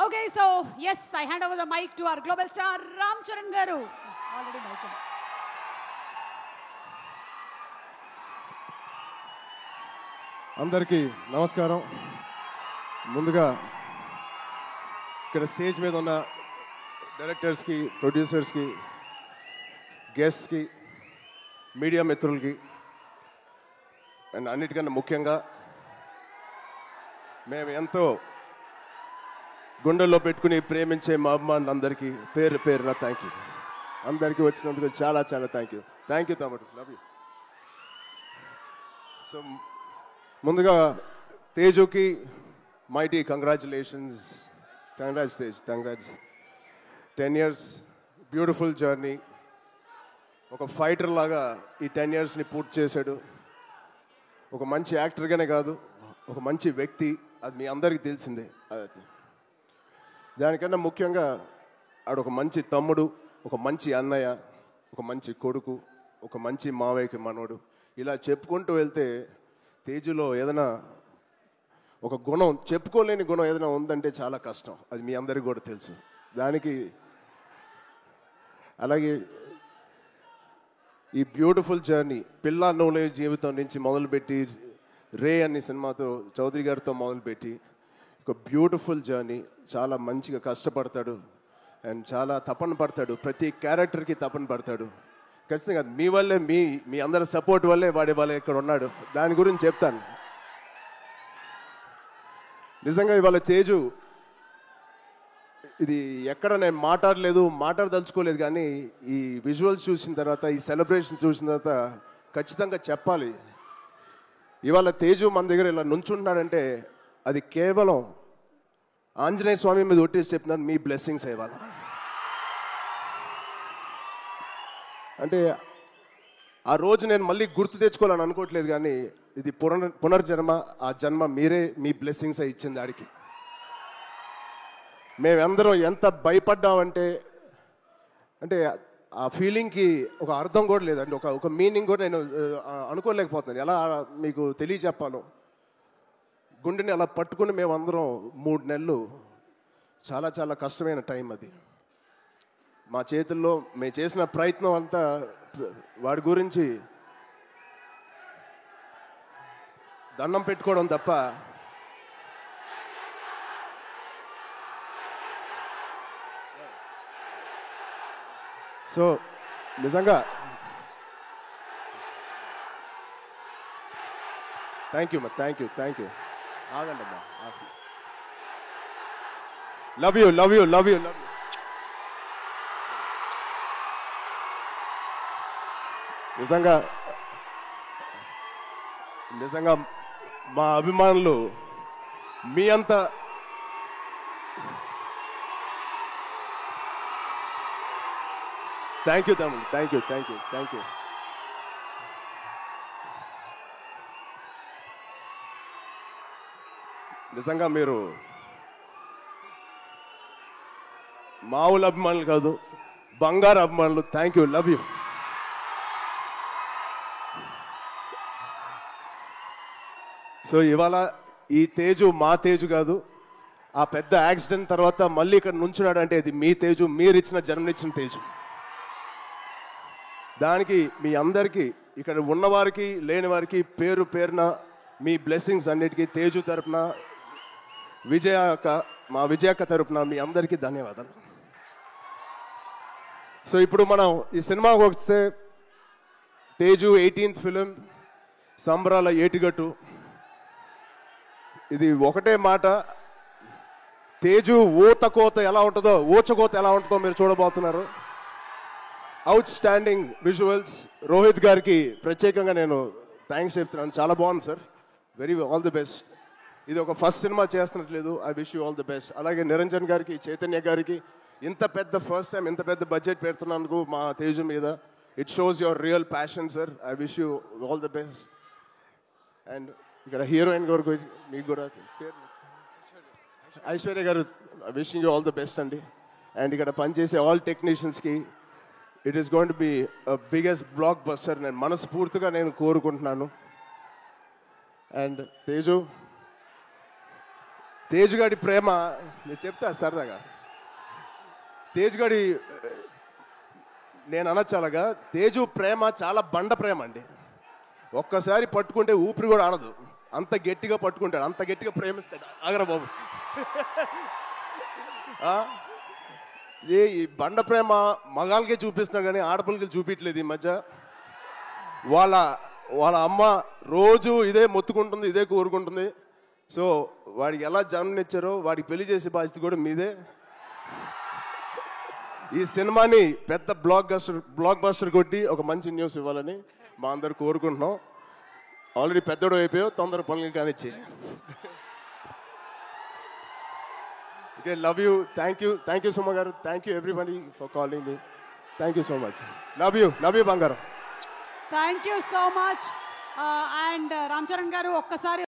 Okay, so yes, I hand over the mic to our global star Ram Charan Garu. Already mic. అందరికీ నమస్కారం. ముందుగా ఇక్కడ stage మీద ఉన్న డైరెక్టర్స్కి, ప్రొడ్యూసర్స్కి, గెస్ట్స్కి, మీడియా మిత్రులకి అండ్ అన్నిటికన్నా ముఖ్యంగా మేము ఎంతో గుండెల్లో పెట్టుకుని ప్రేమించే మా అభిమానులందరికీ పేరు పేరున థ్యాంక్ యూ. అందరికీ వచ్చినందుకు చాలా చాలా థ్యాంక్ యూ తమ్ముడు, లవ్ యూ. సో ముందుగా తేజుకి mighty congratulations. Tej, congrats. 10 years beautiful journey. ఒక ఫైటర్ లాగా ఈ 10 yearsని పూర్తి చేశాడు. ఒక మంచి యాక్టర్గానే కాదు, ఒక మంచి వ్యక్తి. అది మీ అందరికీ తెలిసిందే. దానికన్నా ముఖ్యంగా ఆడు ఒక మంచి తమ్ముడు, ఒక మంచి అన్నయ్య, ఒక మంచి కొడుకు, ఒక మంచి మావయ్యకి మనోడు. ఇలా చెప్పుకుంటూ వెళ్తే తేజులో ఏదైనా ఒక గుణం, చెప్పుకోలేని గుణం ఏదైనా ఉందంటే చాలా కష్టం. అది మీ అందరికీ కూడా తెలుసు. దానికి అలాగే ఈ బ్యూటిఫుల్ జర్నీ పిల్ల నోలే జీవితం నుంచి మొదలుపెట్టి రే అనే సినిమాతో చౌదరి గారితో మొదలుపెట్టి ఒక బ్యూటిఫుల్ జర్నీ. చాలా మంచిగా కష్టపడతాడు అండ్ చాలా తపన పడతాడు. ప్రతి క్యారెక్టర్కి తపన పడతాడు. ఖచ్చితంగా మీ వల్లే, మీ అందరి సపోర్ట్ వల్లే వాడే వాళ్ళే ఇక్కడ ఉన్నాడు. దాని గురించి చెప్తాను. నిజంగా ఇవాళ తేజు ఇది ఎక్కడ నేను మాట్లాడదలుచుకోలేదు, కానీ ఈ విజువల్స్ చూసిన తర్వాత, ఈ సెలబ్రేషన్ చూసిన తర్వాత ఖచ్చితంగా చెప్పాలి. ఇవాళ తేజు మన దగ్గర ఇలా నుంచుంటున్నాడంటే అది కేవలం ఆంజనేయ స్వామి మీద ఒట్టేసి చెప్తున్నాను, మీ బ్లెస్సింగ్స్ ఇవాళ. అంటే ఆ రోజు నేను మళ్ళీ గుర్తు తెచ్చుకోవాలని అనుకోవట్లేదు, కానీ ఇది పునర్జన్మ. ఆ జన్మ మీరే, మీ బ్లెస్సింగ్స్ ఇచ్చింది ఆడికి. మేమందరం ఎంత భయపడ్డామంటే, అంటే ఆ ఫీలింగ్కి ఒక అర్థం కూడా లేదండి, ఒక మీనింగ్ కూడా నేను అనుకోలేకపోతున్నాను. ఎలా మీకు తెలియచెప్పాలో. గుండెని అలా పట్టుకుని మేమందరం 3 నెలలు చాలా చాలా కష్టమైన టైం అది. మా చేతుల్లో మేము చేసిన ప్రయత్నం అంతా వాడి గురించి దండం పెట్టుకోవడం తప్ప సో నిజంగా థ్యాంక్ యూ. ఆగండి అమ్మా. Love you. నిజంగా మా అభిమానులు మీ అంత థ్యాంక్ యూ తమ్ముడు. Thank you. నిజంగా మీరు మామూలు అభిమానులు కాదు, బంగారు అభిమానులు. Thank you, love you. So ఇవాళ ఈ తేజు మా తేజు కాదు. ఆ పెద్ద యాక్సిడెంట్ తర్వాత మళ్ళీ ఇక్కడ నుంచున్నాడు అంటే ఇది మీ తేజు, మీరిచ్చిన జన్మనిచ్చిన తేజు. దానికి మీ అందరికీ, ఇక్కడ ఉన్నవారికి లేని వారికి పేరు పేరున మీ బ్లెస్సింగ్స్ అన్నిటికీ తేజు తరపున, మా విజయక్క తరపున మీ అందరికీ ధన్యవాదాలు. సో ఇప్పుడు మనం ఈ సినిమాకి వస్తే తేజు 18th ఫిలిం, సంబరాల ఏటిగట్టు. ఇది ఒకటే మాట, తేజు ఊచకోత ఎలా ఉంటుందో మీరు చూడబోతున్నారు. Out standing visuals. రోహిత్ గారికి ప్రత్యేకంగా నేను థ్యాంక్స్ చెప్తున్నాను. చాలా బాగుంది సార్, ఆల్ ది బెస్ట్. ఇది ఒక ఫస్ట్ సినిమా చేస్తున్నట్లేదు. I wish you all the best. అలాగే నిరంజన్ గారికి, చైతన్య గారికి ఇంత పెద్ద ఫస్ట్ టైం ఇంత పెద్ద బడ్జెట్ పెడుతున్నందుకు మా తేజు మీద. It shows your real passion sir. I wish you all the best. And ఇక్కడ హీరోయిన్ గారు మీకు కూడా ఐశ్వర్య గారు, wishing you all the best అండి. అండ్ ఇక్కడ పనిచేసే ఆల్ టెక్నీషియన్స్కి it is going to be biggest blockbuster నేను మనస్ఫూర్తిగా కోరుకుంటున్నాను. అండ్ తేజు తేజుగాడి ప్రేమ నేను చెప్తా సరదాగా. తేజుగాడి నేను అనొచ్చు అలాగా, తేజు ప్రేమ చాలా బండ ప్రేమ అండి. ఒక్కసారి పట్టుకుంటే ఊపిరి కూడా ఆడదు, అంత గట్టిగా పట్టుకుంటాడు, అంత గట్టిగా ప్రేమిస్తాడు. ఆగరా బాబు. ఈ బండ ప్రేమ మగాళ్ళకే చూపిస్తున్నాడు కానీ ఆడపిల్లకి చూపించలేదు ఈ మధ్య. వాళ్ళ అమ్మ రోజు ఇదే మొత్తుకుంటుంది, ఇదే కోరుకుంటుంది. సో వాడికి ఎలా జన్మనిచ్చారో వాడికి పెళ్లి చేసే బాధ్యత కూడా మీదే. ఈ సినిమాని పెద్ద బ్లాక్ బస్టర్ కొట్టి ఒక మంచి న్యూస్ ఇవ్వాలని మా అందరు కోరుకుంటున్నాం. ఆల్రెడీ పెద్దోడు అయిపోయావు, తొందర పనులు కానిచ్చి. Okay, love you. Thank you Suma గారు. Thank you everybody for calling me. Thank you so much. Love you బంగారం. Thank you so much. And Ram Charan గారు ఒక్కసారి